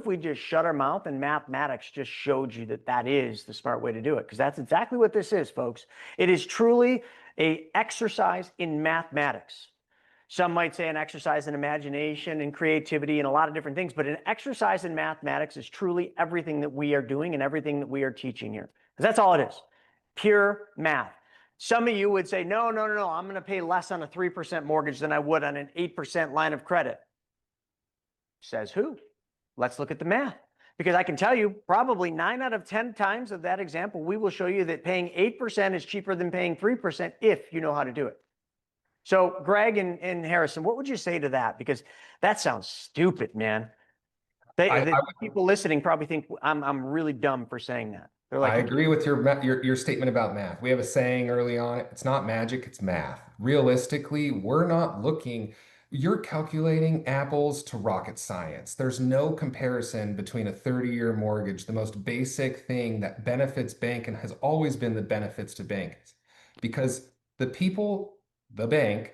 we just shut our mouth and mathematics just showed you that that is the smart way to do it? Because that's exactly what this is, folks. It is truly an exercise in mathematics. Some might say an exercise in imagination and creativity and a lot of different things, but an exercise in mathematics is truly everything that we are doing and everything that we are teaching here. Because that's all it is, pure math. Some of you would say, no, no, no, no, I'm going to pay less on a 3% mortgage than I would on an 8% line of credit. Says who? Let's look at the math. Because I can tell you probably 9 out of 10 times of that example, we will show you that paying 8% is cheaper than paying 3% if you know how to do it. So Greg and Harrison, what would you say to that? Because that sounds stupid, man. People listening probably think I'm really dumb for saying that. They're like, I agree with your statement about math. We have a saying early on, it's not magic, it's math. Realistically, we're not looking, you're calculating apples to rocket science. There's no comparison between a 30-year mortgage, the most basic thing that benefits bank and has always been the benefits to banks. Because the bank,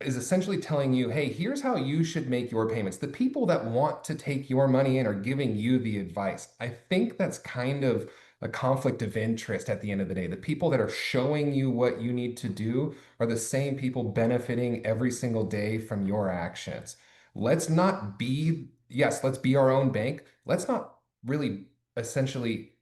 is essentially telling you, hey, here's how you should make your payments. The people that want to take your money in are giving you the advice. I think that's kind of a conflict of interest at the end of the day. The people that are showing you what you need to do are the same people benefiting every single day from your actions. Let's not be, yes, let's be our own bank. Let's not really essentially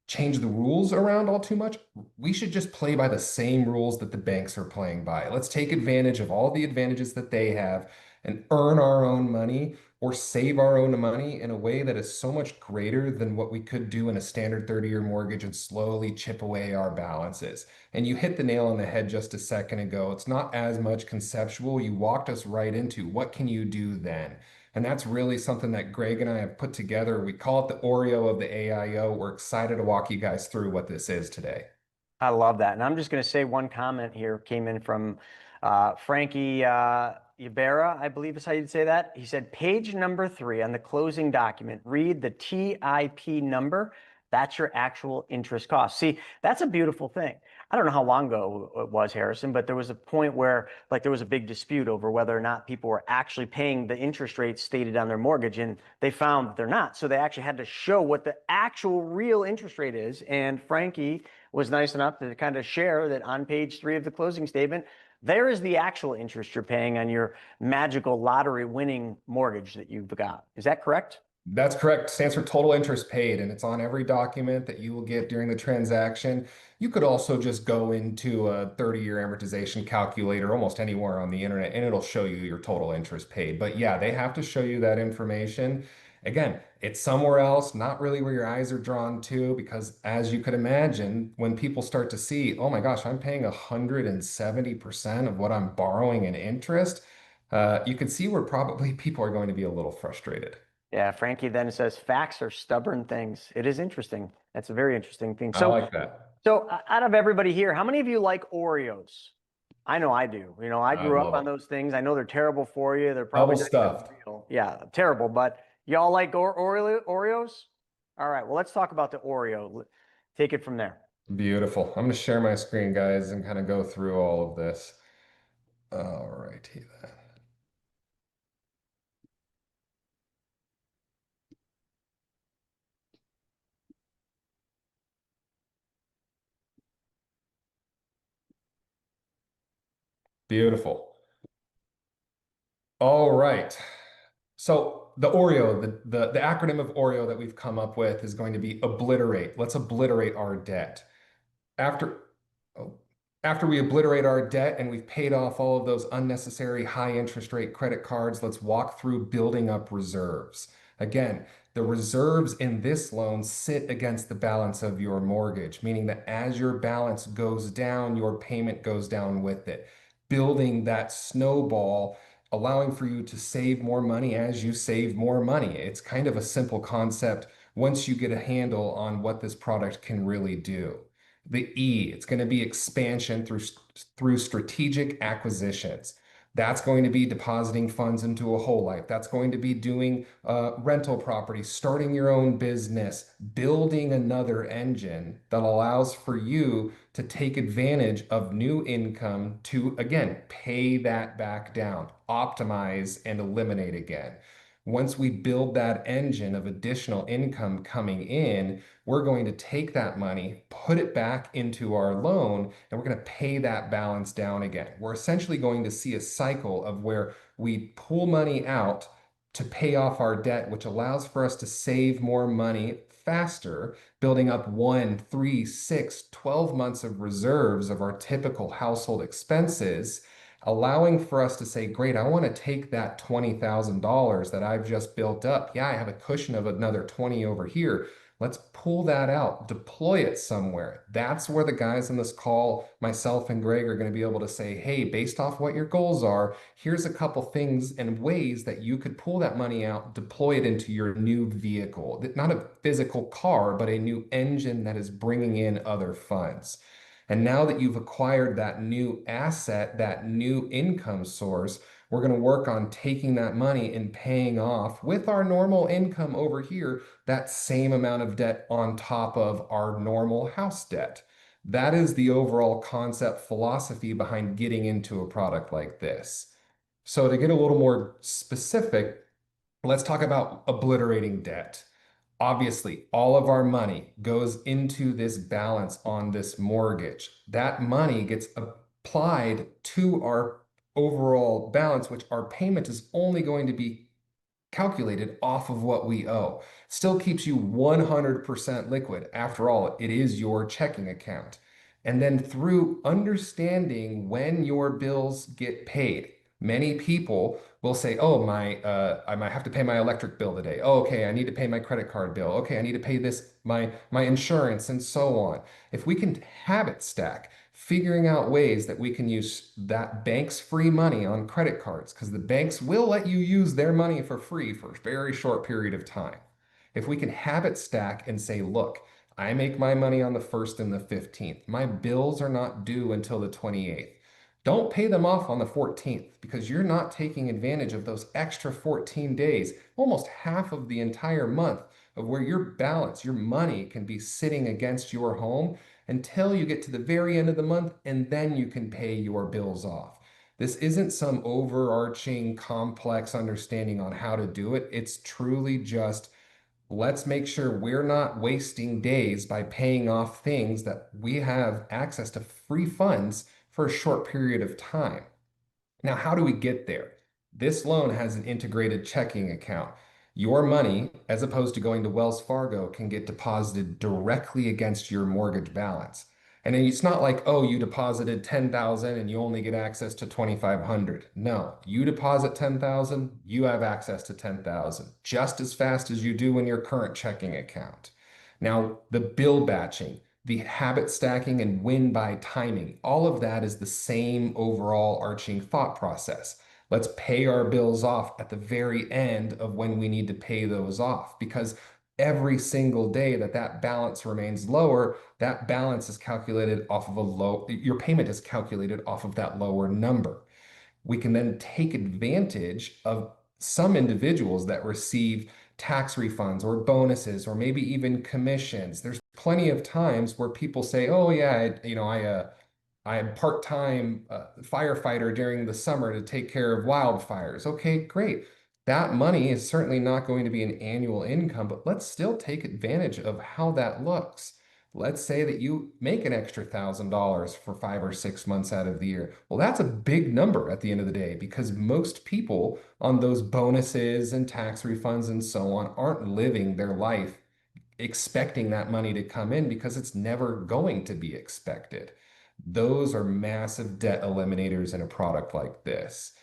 change the rules around all too much. We should just play by the same rules that the banks are playing by. Let's take advantage of all the advantages that they have and earn our own money or save our own money in a way that is so much greater than what we could do in a standard 30-year mortgage and slowly chip away our balances. And you hit the nail on the head just a second ago. It's not as much conceptual. You walked us right into what can you do then? And that's really something that Greg and I have put together. We call it the Oreo of the AIO. We're excited to walk you guys through what this is today. I love that. And I'm just going to say one comment here came in from Frankie Ibarra, I believe is how you'd say that. He said, page number 3 on the closing document, read the TIP number. That's your actual interest cost. See, that's a beautiful thing. I don't know how long ago it was, Harrison, but there was a point where like there was a big dispute over whether or not people were actually paying the interest rates stated on their mortgage, and they found that they're not. So they actually had to show what the actual real interest rate is. And Frankie was nice enough to kind of share that on page 3 of the closing statement, there is the actual interest you're paying on your magical lottery winning mortgage that you've got. Is that correct? That's correct. Stands for total interest paid, and it's on every document that you will get during the transaction. You could also just go into a 30-year amortization calculator almost anywhere on the internet, and it'll show you your total interest paid. But yeah, they have to show you that information. Again, it's somewhere else, not really where your eyes are drawn to, because as you could imagine, when people start to see, oh my gosh, I'm paying 170% of what I'm borrowing in interest, you can see where probably people are going to be a little frustrated. Yeah, Frankie then says facts are stubborn things. It is interesting. That's a very interesting thing. I like that. So out of everybody here, how many of you like Oreos? I know I do. You know, I I grew up love on it. those things. I know they're terrible for you. They're probably Double not even stuffed. real. Yeah, terrible. But y'all like Oreos? All right. Well, let's talk about the Oreo. Take it from there. Beautiful. I'm going to share my screen, guys, and kind of go through all of this. All righty then. Beautiful. All right. So the Oreo, the acronym of Oreo that we've come up with is going to be obliterate. Let's obliterate our debt. After, oh, after we obliterate our debt and we've paid off all of those unnecessary high interest rate credit cards, let's walk through building up reserves. Again, the reserves in this loan sit against the balance of your mortgage, meaning that as your balance goes down, your payment goes down with it. Building that snowball, allowing for you to save more money as you save more money. It's kind of a simple concept once you get a handle on what this product can really do. The E, it's going to be expansion through strategic acquisitions. That's going to be depositing funds into a whole life. That's going to be doing rental property, starting your own business, building another engine that allows for you to take advantage of new income to, again, pay that back down, optimize and eliminate again. Once we build that engine of additional income coming in, we're going to take that money, put it back into our loan, and we're going to pay that balance down again. We're essentially going to see a cycle of where we pull money out to pay off our debt, which allows for us to save more money faster, building up 1, 3, 6, 12 months of reserves of our typical household expenses, allowing for us to say, great, I want to take that $20,000 that I've just built up. Yeah, I have a cushion of another 20 over here. Let's pull that out, deploy it somewhere. That's where the guys in this call, myself and Greg, are going to be able to say, hey, based off what your goals are, here's a couple things and ways that you could pull that money out, deploy it into your new vehicle. Not a physical car, but a new engine that is bringing in other funds. And now that you've acquired that new asset, that new income source, we're going to work on taking that money and paying off with our normal income over here, that same amount of debt on top of our normal house debt. That is the overall concept philosophy behind getting into a product like this. So to get a little more specific, let's talk about obliterating debt. Obviously, all of our money goes into this balance on this mortgage. That money gets applied to our overall balance, which our payment is only going to be calculated off of what we owe. Still keeps you 100% liquid. After all, it is your checking account. And then through understanding when your bills get paid, many people will say, oh, I might have to pay my electric bill today. Oh, okay, I need to pay my credit card bill. Okay, I need to pay this, my insurance, and so on. If we can habit stack, figuring out ways that we can use that bank's free money on credit cards, because the banks will let you use their money for free for a very short period of time. If we can habit stack and say, look, I make my money on the 1st and the 15th. My bills are not due until the 28th. Don't pay them off on the 14th because you're not taking advantage of those extra 14 days, almost half of the entire month of where your balance, your money can be sitting against your home until you get to the very end of the month, and then you can pay your bills off. This isn't some overarching complex understanding on how to do it. It's truly just let's make sure we're not wasting days by paying off things that we have access to free funds for a short period of time. Now, how do we get there? This loan has an integrated checking account. Your money, as opposed to going to Wells Fargo, can get deposited directly against your mortgage balance. And it's not like, oh, you deposited 10,000 and you only get access to 2,500. No, you deposit 10,000, you have access to 10,000 just as fast as you do in your current checking account. Now, the bill batching, the habit stacking and win by timing, all of that is the same overall arching thought process. Let's pay our bills off at the very end of when we need to pay those off, because every single day that that balance remains lower, that balance is calculated off of your payment is calculated off of that lower number. We can then take advantage of some individuals that receive tax refunds or bonuses or maybe even commissions. There's plenty of times where people say, oh yeah, I'm part-time firefighter during the summer to take care of wildfires. Okay, great. That money is certainly not going to be an annual income, but let's still take advantage of how that looks. Let's say that you make an extra $1,000 for 5 or 6 months out of the year. Well, that's a big number at the end of the day because most people on those bonuses and tax refunds and so on aren't living their life expecting that money to come in because it's never going to be expected. Those are massive debt eliminators in a product like this.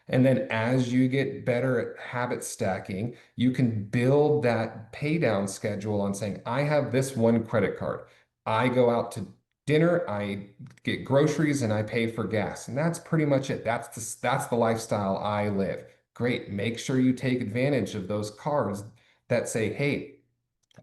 And then as you get better at habit stacking, you can build that pay down schedule on saying, I have this one credit card. I go out to dinner, I get groceries, and I pay for gas. And that's pretty much it. That's the lifestyle I live. Great. Make sure you take advantage of those cards that say, hey,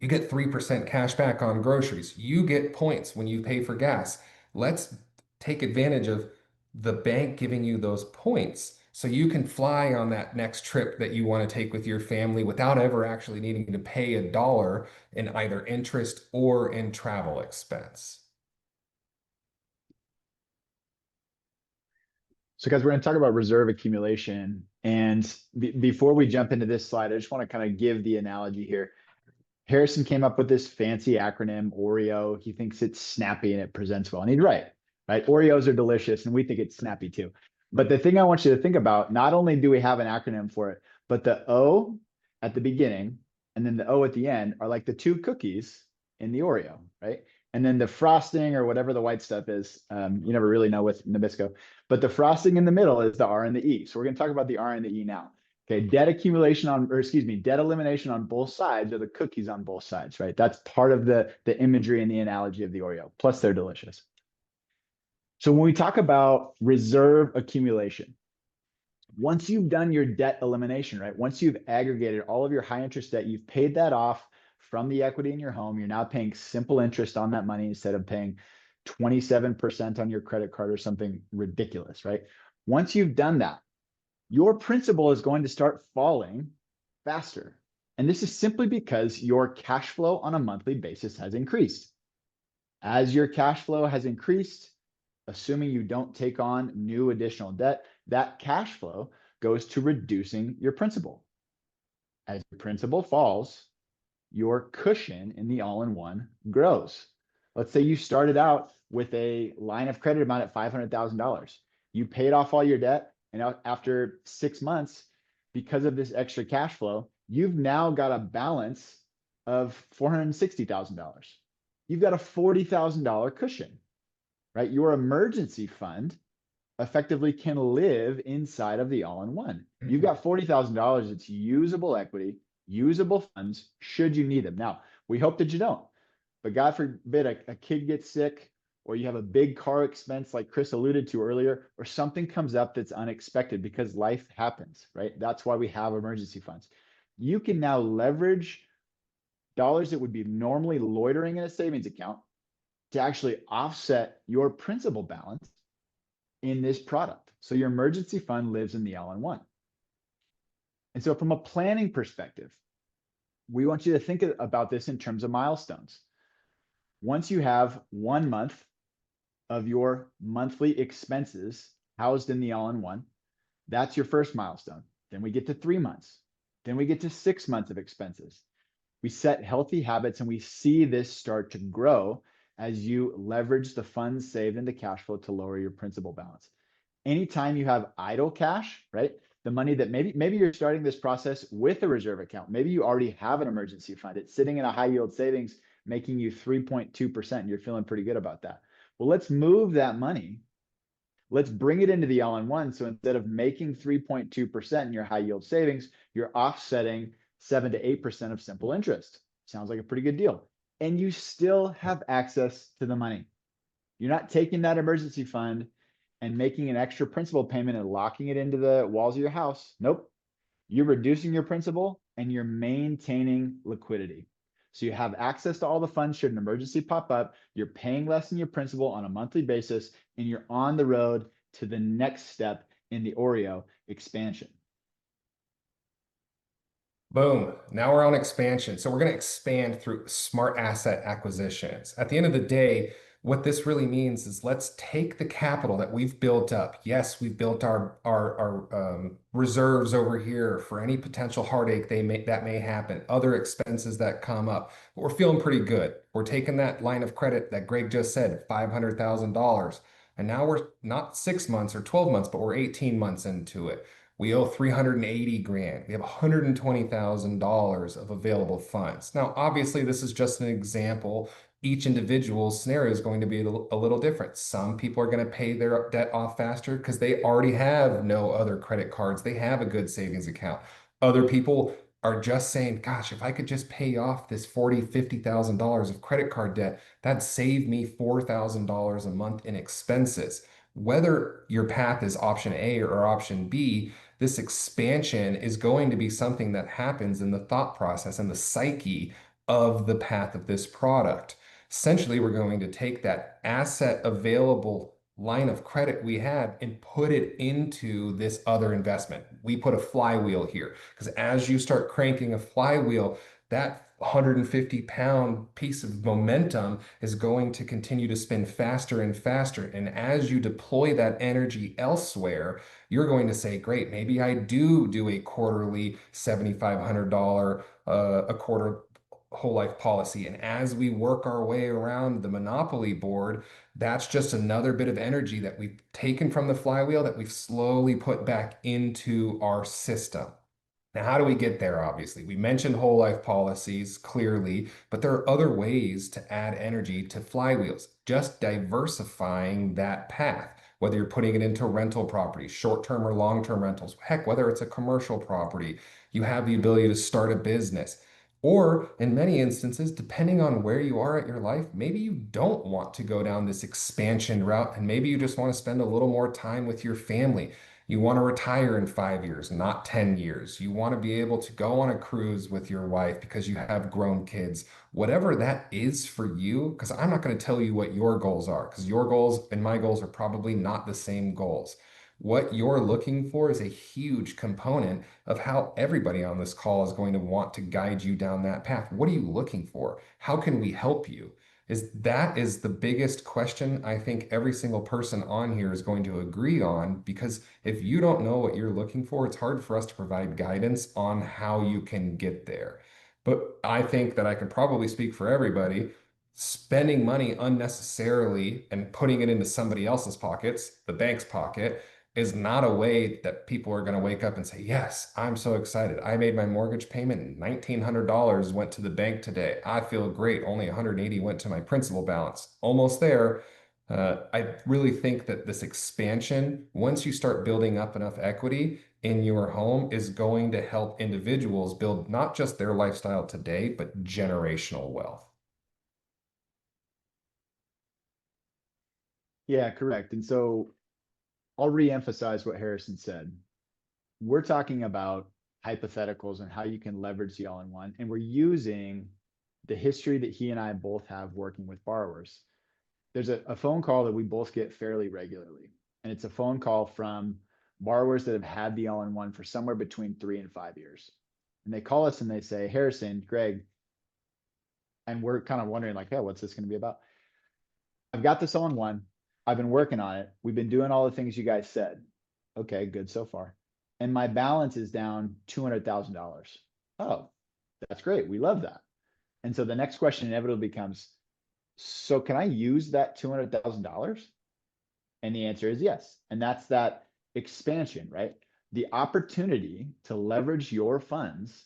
you get 3% cash back on groceries. You get points when you pay for gas. Let's take advantage of the bank giving you those points so you can fly on that next trip that you want to take with your family without ever actually needing to pay $1 in either interest or in travel expense. So guys, we're going to talk about reserve accumulation And before we jump into this slide, I just want to kind of give the analogy here. Harrison came up with this fancy acronym, Oreo. He thinks it's snappy and it presents well. And he's right, right? Oreos are delicious and we think it's snappy too. But the thing I want you to think about, not only do we have an acronym for it, but the O at the beginning and then the O at the end are like the two cookies in the Oreo, right? And then the frosting or whatever the white stuff is, you never really know with Nabisco, but the frosting in the middle is the R and the E. So we're going to talk about the R and the E now. Okay, debt accumulation on, or excuse me, debt elimination on both sides are the cookies on both sides, right? That's part of the imagery and the analogy of the Oreo, plus they're delicious. So when we talk about reserve accumulation, once you've done your debt elimination, right? Once you've aggregated all of your high interest debt, you've paid that off from the equity in your home, you're now paying simple interest on that money instead of paying 27% on your credit card or something ridiculous, right? Once you've done that, your principal is going to start falling faster. And this is simply because your cash flow on a monthly basis has increased. As your cash flow has increased, assuming you don't take on new additional debt, that cash flow goes to reducing your principal. As your principal falls, your cushion in the all-in-one grows. Let's say you started out with a line of credit amount at $500,000. You paid off all your debt, and after 6 months, because of this extra cash flow, you've now got a balance of $460,000. You've got a $40,000 cushion, right? Your emergency fund effectively can live inside of the all-in-one. You've got $40,000. It's usable equity, usable funds, should you need them. Now, we hope that you don't, but God forbid a kid gets sick, or you have a big car expense like Chris alluded to earlier, or something comes up that's unexpected, because life happens, right? That's why we have emergency funds. You can now leverage dollars that would be normally loitering in a savings account to actually offset your principal balance in this product. So your emergency fund lives in the all-in-one. And so from a planning perspective, we want you to think about this in terms of milestones. Once you have 1 month of your monthly expenses housed in the all-in-one, that's your first milestone. Then we get to 3 months. Then we get to 6 months of expenses. We set healthy habits and we see this start to grow as you leverage the funds saved into cash flow to lower your principal balance. Anytime you have idle cash, right? The money that maybe you're starting this process with a reserve account. Maybe you already have an emergency fund. It's sitting in a high yield savings, making you 3.2%. And you're feeling pretty good about that. Well, let's move that money. Let's bring it into the all-in-one. So instead of making 3.2% in your high yield savings, you're offsetting 7 to 8% of simple interest. Sounds like a pretty good deal. And you still have access to the money. You're not taking that emergency fund and making an extra principal payment and locking it into the walls of your house. Nope. You're reducing your principal and you're maintaining liquidity. So you have access to all the funds should an emergency pop up. You're paying less than your principal on a monthly basis, and you're on the road to the next step in the Oreo expansion. Boom. Now we're on expansion. So we're going to expand through smart asset acquisitions. At the end of the day, what this really means is let's take the capital that we've built up. Yes, we've built our reserves over here for any potential heartache that may happen, other expenses that come up. But we're feeling pretty good. We're taking that line of credit that Greg just said, $500,000. And now we're not 6 months or 12 months, but we're 18 months into it. We owe 380 grand. We have $120,000 of available funds. Now, obviously, this is just an example. Each individual scenario is going to be a little different. Some people are going to pay their debt off faster because they already have no other credit cards. They have a good savings account. Other people are just saying, gosh, if I could just pay off this $40,000, $50,000 of credit card debt, that'd save me $4,000 a month in expenses. Whether your path is option A or option B, this expansion is going to be something that happens in the thought process and the psyche of the path of this product. Essentially, we're going to take that asset available line of credit we had and put it into this other investment. We put a flywheel here because as you start cranking a flywheel, that 150-pound piece of momentum is going to continue to spin faster and faster. And as you deploy that energy elsewhere, you're going to say, great, maybe I do a quarterly $7,500 a quarter whole life policy. And as we work our way around the monopoly board, that's just another bit of energy that we've taken from the flywheel that we've slowly put back into our system. Now, how do we get there? Obviously, we mentioned whole life policies clearly, but there are other ways to add energy to flywheels, just diversifying that path, whether you're putting it into rental properties, short-term or long-term rentals. Heck, whether it's a commercial property, you have the ability to start a business. Or in many instances, depending on where you are at your life, maybe you don't want to go down this expansion route, and maybe you just want to spend a little more time with your family. You want to retire in 5 years, not 10 years. You want to be able to go on a cruise with your wife because you have grown kids. Whatever that is for you, because I'm not going to tell you what your goals are, because your goals and my goals are probably not the same goals. What you're looking for is a huge component of how everybody on this call is going to want to guide you down that path. What are you looking for? How can we help you? That is the biggest question I think every single person on here is going to agree on, because if you don't know what you're looking for, it's hard for us to provide guidance on how you can get there. But I think that I can probably speak for everybody. Spending money unnecessarily and putting it into somebody else's pockets, the bank's pocket, is not a way that people are going to wake up and say, yes, I'm so excited. I made my mortgage payment and $1,900 went to the bank today. I feel great. Only 180 went to my principal balance. Almost there. I really think that this expansion, once you start building up enough equity in your home, is going to help individuals build not just their lifestyle today, but generational wealth. Yeah, correct. And so I'll re-emphasize what Harrison said. We're talking about hypotheticals and how you can leverage the all-in-one, and we're using the history that he and I both have working with borrowers. There's a phone call that we both get fairly regularly, and it's a phone call from borrowers that have had the all-in-one for somewhere between 3 and 5 years. And they call us and they say, Harrison, Greg, and we're kind of wondering like, hey, what's this going to be about? I've got this all-in-one. I've been working on it. We've been doing all the things you guys said. Okay, good so far. And my balance is down $200,000. Oh, that's great. We love that. And so the next question inevitably becomes, so can I use that $200,000? And the answer is yes. And that's that expansion, right? The opportunity to leverage your funds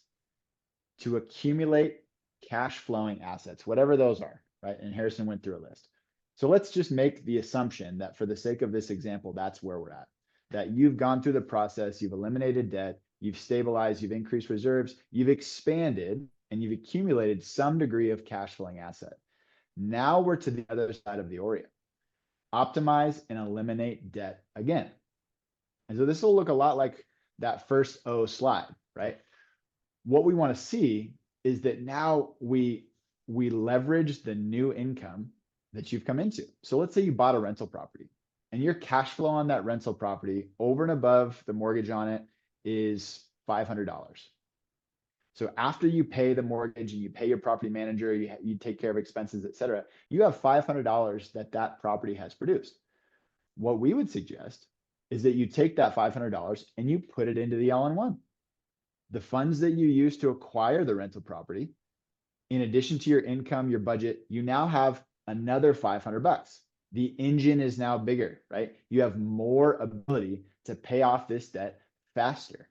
to accumulate cash flowing assets, whatever those are, right? And Harrison went through a list. So let's just make the assumption that for the sake of this example, that's where we're at, that you've gone through the process, you've eliminated debt, you've stabilized, you've increased reserves, you've expanded, and you've accumulated some degree of cash flowing asset. Now we're to the other side of the Oreo. Optimize and eliminate debt again. And so this will look a lot like that first O slide, right? What we want to see is that now we leverage the new income that you've come into. So let's say you bought a rental property and your cash flow on that rental property over and above the mortgage on it is $500. So after you pay the mortgage and you pay your property manager, you take care of expenses, et cetera, you have $500 that property has produced. What we would suggest is that you take that $500 and you put it into the all-in-one. The funds that you use to acquire the rental property, in addition to your income, your budget, you now have another $500. The engine is now bigger, right? You have more ability to pay off this debt faster.